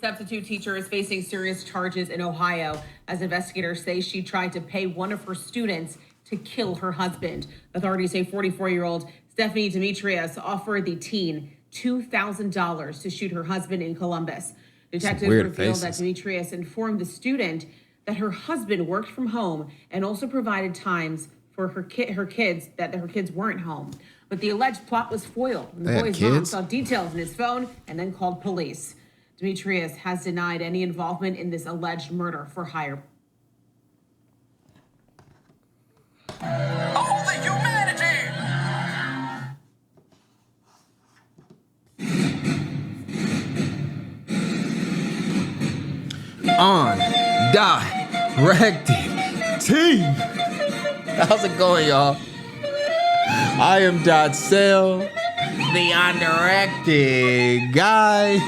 Substitute teacher is facing serious charges in Ohio as investigators say she tried to pay one of her students to kill her husband. Authorities say 44-year-old Stephanie Demetrius offered the teen $2,000 to shoot her husband in Columbus. Detectives revealed that Demetrius informed the student that her husband worked from home and also provided times for her kids that her kids weren't home. But the alleged plot was foiled. The boy's mom saw details in his phone and then called police. Demetrius has denied any involvement in this alleged murder for hire. All the humanity! On directed team. How's it going, y'all? I am Dotsale, the undirected guy.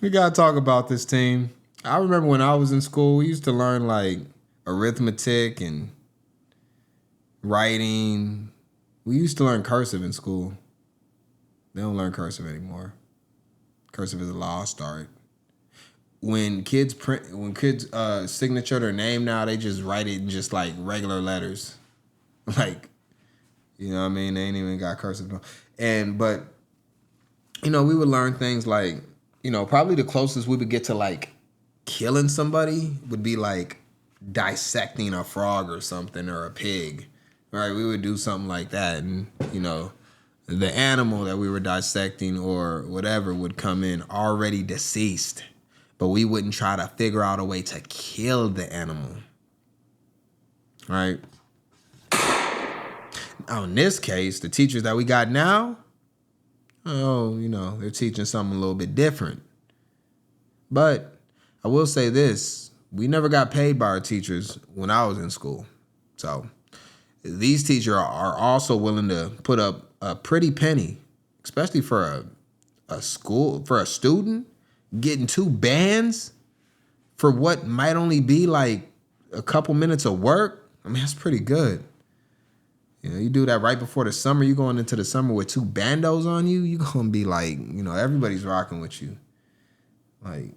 We gotta talk about this team. I remember when I was in school, we used to learn like arithmetic and writing. We used to learn cursive in school. They don't learn cursive anymore. Cursive is a lost art. When kids signature their name now, they just write it in just like regular letters. Like, you know what I mean? They ain't even got cursive. But, you know, we would learn things like, you know, probably the closest we would get to like killing somebody would be like dissecting a frog or something or a pig, right? We would do something like that. And, you know, the animal that we were dissecting or whatever would come in already deceased, but we wouldn't try to figure out a way to kill the animal, right? Now, in this case, the teachers that we got now, oh, you know, they're teaching something a little bit different. But I will say this, we never got paid by our teachers when I was in school. So these teachers are also willing to put up a pretty penny, especially for a student getting 2 bands for what might only be like a couple minutes of work. I mean, that's pretty good. You know, you do that right before the summer, you going into the summer with 2 bandos on you, you gonna be like, you know, everybody's rocking with you. Like,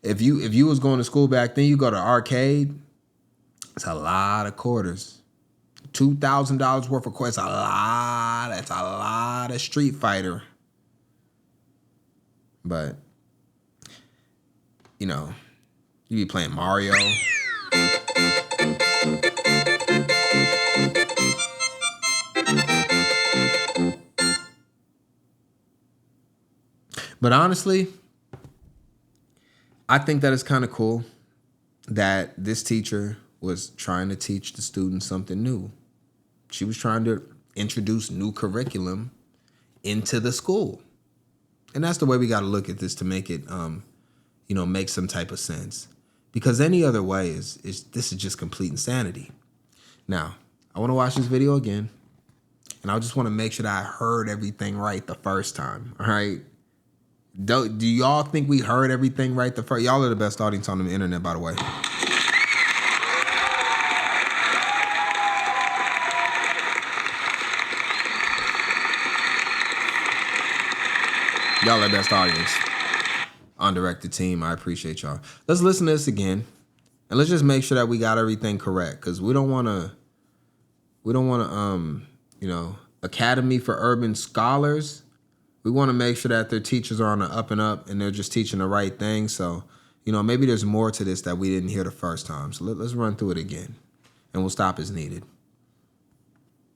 if you was going to school back then, you go to arcade, it's a lot of quarters. $2,000 worth of quarters, that's a lot of Street Fighter. But, you know, you be playing Mario. But honestly, I think that it's kind of cool that this teacher was trying to teach the students something new. She was trying to introduce new curriculum into the school. And that's the way we got to look at this to make it, you know, make some type of sense. Because any other way this is just complete insanity. Now, I want to watch this video again. And I just want to make sure that I heard everything right the first time, all right? Do y'all think we heard everything right the first? Y'all are the best audience on the internet, by the way. Y'all are the best audience. Undirected team, I appreciate y'all. Let's listen to this again. And let's just make sure that we got everything correct. Because we don't want to, you know, Academy for Urban Scholars. We want to make sure that their teachers are on the up and up and they're just teaching the right thing. So, you know, maybe there's more to this that we didn't hear the first time. So let's run through it again. And we'll stop as needed.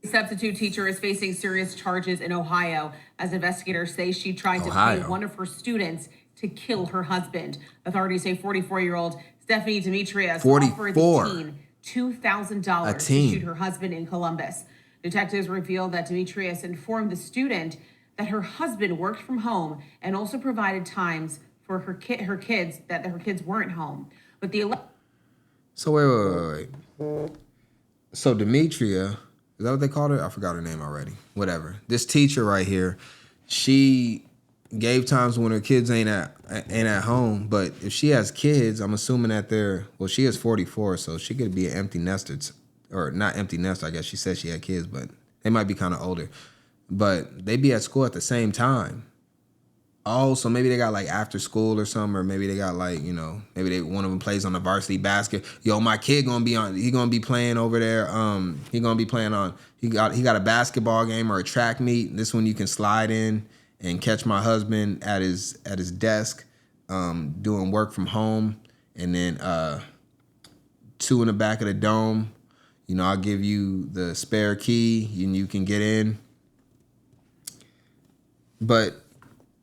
Substitute teacher is facing serious charges in Ohio as investigators say she tried to pay one of her students to kill her husband. Authorities say 44-year-old Stephanie Demetrius offered the teen $2,000 to shoot her husband in Columbus. Detectives revealed that Demetrius informed the student that her husband worked from home and also provided times for her kids that her kids weren't home. But So wait. So Demetria, is that what they called her? I forgot her name already. Whatever. This teacher right here, she gave times when her kids ain't at home. But if she has kids, I'm assuming that she is 44, so she could be an empty nester, or not empty nester. I guess she said she had kids, but they might be kind of older. but they be at school at the same time. Oh, so maybe they got like after school or something, or maybe they got like, maybe one of them plays on the varsity basket. Yo, my kid he gonna be playing over there. He gonna be playing on, he got a basketball game or a track meet. This one you can slide in and catch my husband at his desk, doing work from home. And then 2 in the back of the dome. I'll give you the spare key and you can get in. But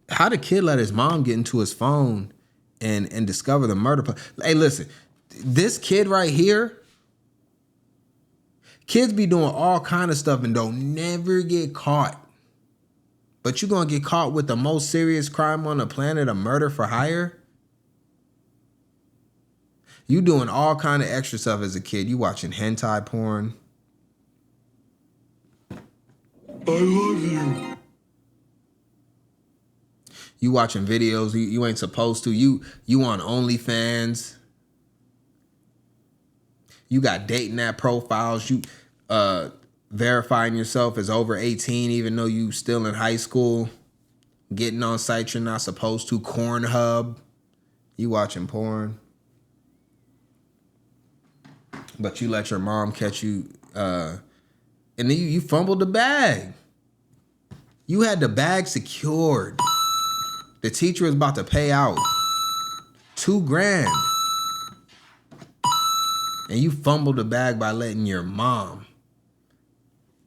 how the kid let his mom get into his phone and discover the murder? Hey, listen, this kid right here, kids be doing all kind of stuff and don't never get caught. But you gonna get caught with the most serious crime on the planet, a murder for hire? You doing all kind of extra stuff as a kid. You watching hentai porn. I love you. You watching videos you ain't supposed to. You on OnlyFans. You got dating app profiles. You verifying yourself as over 18 even though you still in high school. Getting on sites you're not supposed to. Cornhub. You watching porn. But you let your mom catch you, and then you fumbled the bag. You had the bag secured. The teacher was about to pay out $2,000. And you fumbled the bag by letting your mom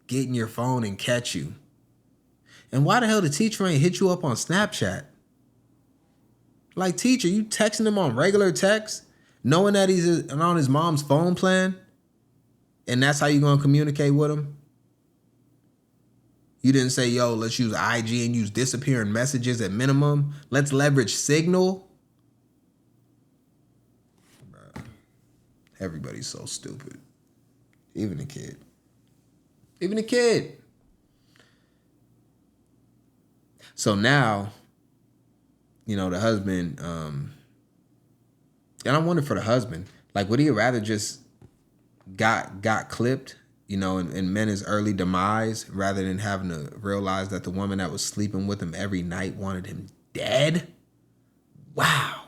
get in your phone and catch you. And why the hell the teacher ain't hit you up on Snapchat? Like, teacher, you texting him on regular text? Knowing that he's on his mom's phone plan, and that's how you're going to communicate with him? You didn't say, yo, let's use IG and use disappearing messages at minimum. Let's leverage Signal. Bruh. Everybody's so stupid. Even the kid. Even the kid. So now, the husband... And I wonder for the husband, like, would he rather just got clipped, and meant his early demise rather than having to realize that the woman that was sleeping with him every night wanted him dead? Wow.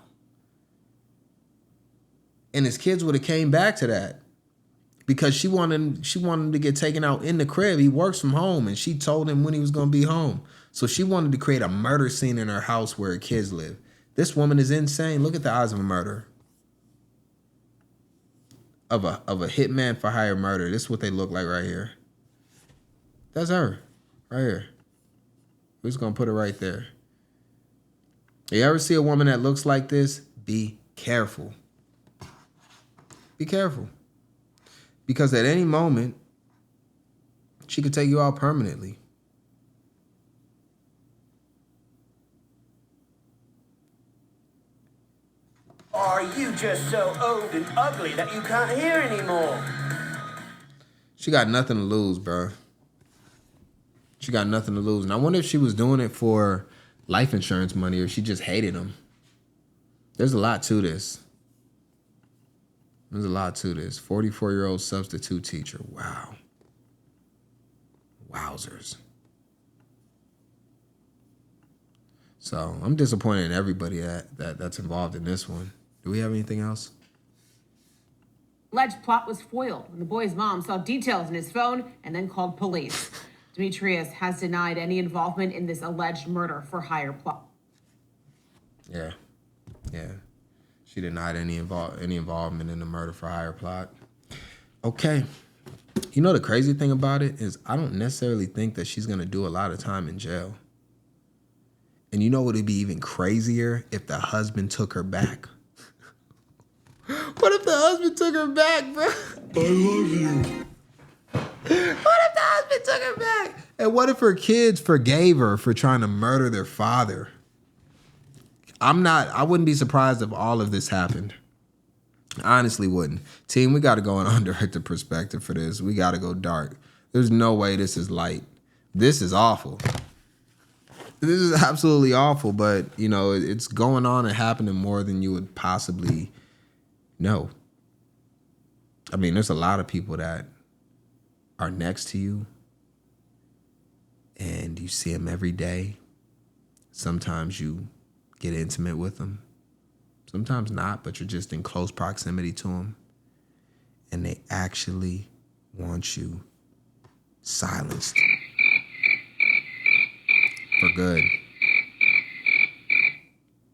And his kids would have came back to that because she wanted him to get taken out in the crib. He works from home, and she told him when he was going to be home. So she wanted to create a murder scene in her house where her kids live. This woman is insane. Look at the odds of a murder. Of a hitman for hire murder. This is what they look like right here. That's her. Right here. We're just gonna put it right there. You ever see a woman that looks like this? Be careful. Be careful. Because at any moment, she could take you out permanently. Are you just so old and ugly that you can't hear anymore? She got nothing to lose, bro. She got nothing to lose. And I wonder if she was doing it for life insurance money or she just hated him. There's a lot to this. There's a lot to this. 44-year-old substitute teacher. Wow. Wowzers. So I'm disappointed in everybody that's involved in this one. Do we have anything else? Alleged plot was foiled when the boy's mom saw details in his phone and then called police. Demetrius has denied any involvement in this alleged murder for hire plot. Yeah. She denied any involvement in the murder for hire plot. Okay. The crazy thing about it is I don't necessarily think that she's going to do a lot of time in jail. And you know what would be even crazier? If the husband took her back. What if the husband took her back, bro? I love you. What if the husband took her back? And what if her kids forgave her for trying to murder their father? I wouldn't be surprised if all of this happened. I honestly wouldn't. Team, we got to go and underwrite the perspective for this. We got to go dark. There's no way this is light. This is awful. This is absolutely awful, but, it's going on and happening more than you would possibly know. I mean, there's a lot of people that are next to you and and you see them every day. Sometimes you get intimate with them. Sometimes not, but you're just in close proximity to them. And they actually want you silenced for good.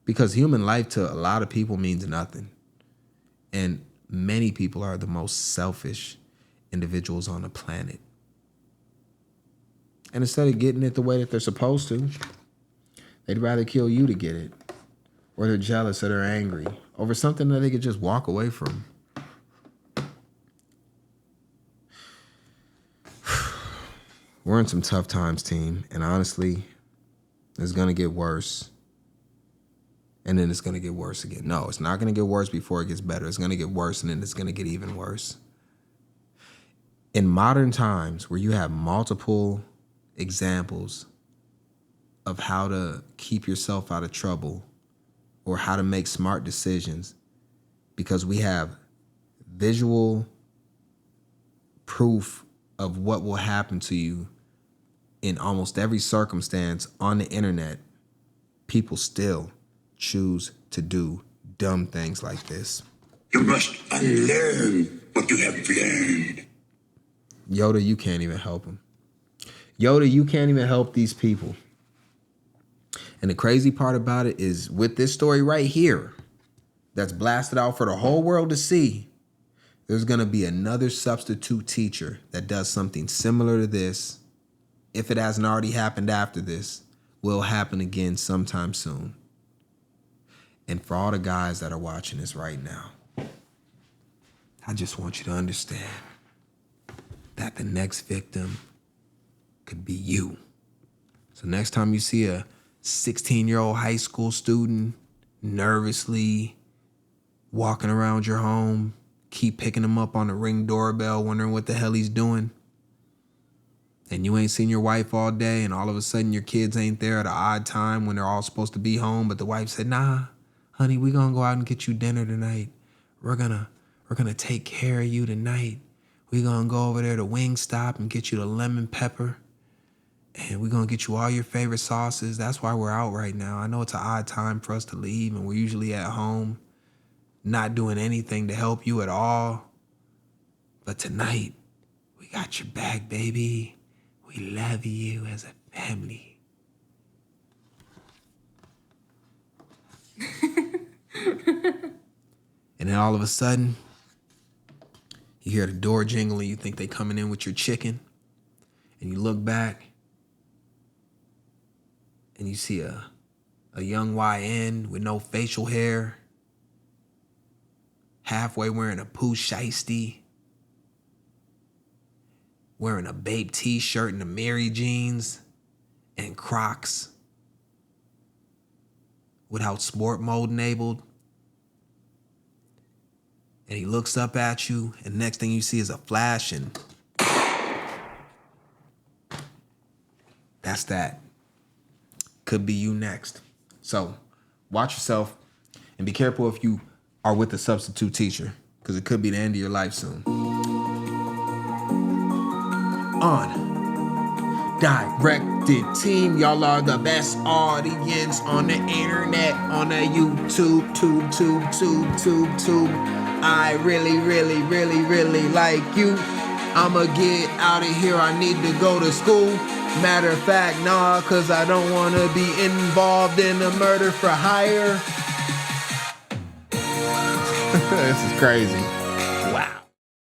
Because human life to a lot of people means nothing. And many people are the most selfish individuals on the planet. And instead of getting it the way that they're supposed to, they'd rather kill you to get it. Or they're jealous or they're angry over something that they could just walk away from. We're in some tough times, team. And honestly, it's going to get worse. And then it's going to get worse again. No, it's not going to get worse before it gets better. It's going to get worse, and then it's going to get even worse. In modern times, where you have multiple examples of how to keep yourself out of trouble or how to make smart decisions, because we have visual proof of what will happen to you in almost every circumstance on the internet, people still choose to do dumb things like this. You must unlearn what you have learned. Yoda, you can't even help them. Yoda, you can't even help these people. And the crazy part about it is with this story right here that's blasted out for the whole world to see, there's going to be another substitute teacher that does something similar to this. If it hasn't already happened after this, will happen again sometime soon. And for all the guys that are watching this right now, I just want you to understand that the next victim could be you. So next time you see a 16-year-old high school student nervously walking around your home, keep picking him up on the Ring doorbell, wondering what the hell he's doing, and you ain't seen your wife all day, and all of a sudden your kids ain't there at an odd time when they're all supposed to be home, but the wife said, "Nah, honey, we gonna go out and get you dinner tonight. We're gonna take care of you tonight. We gonna go over there to Wingstop and get you the lemon pepper. And we're going to get you all your favorite sauces. That's why we're out right now. I know it's an odd time for us to leave, and we're usually at home, not doing anything to help you at all. But tonight, we got your back, baby. We love you as a family." And then all of a sudden, you hear the door jingle, and you think they coming in with your chicken. And you look back, and you see a young YN with no facial hair, halfway wearing a poo shiesty, wearing a Bape t-shirt and a Mary jeans and Crocs without sport mode enabled. And he looks up at you, and next thing you see is a flash, and that's that. Could be you next. So watch yourself and be careful if you are with a substitute teacher, because it could be the end of your life soon. Undirected team, y'all are the best audience on the internet, on the YouTube, tube. I really like you. I'ma get out of here, I need to go to school. Matter of fact, nah, cause I don't wanna be involved in a murder for hire. This is crazy.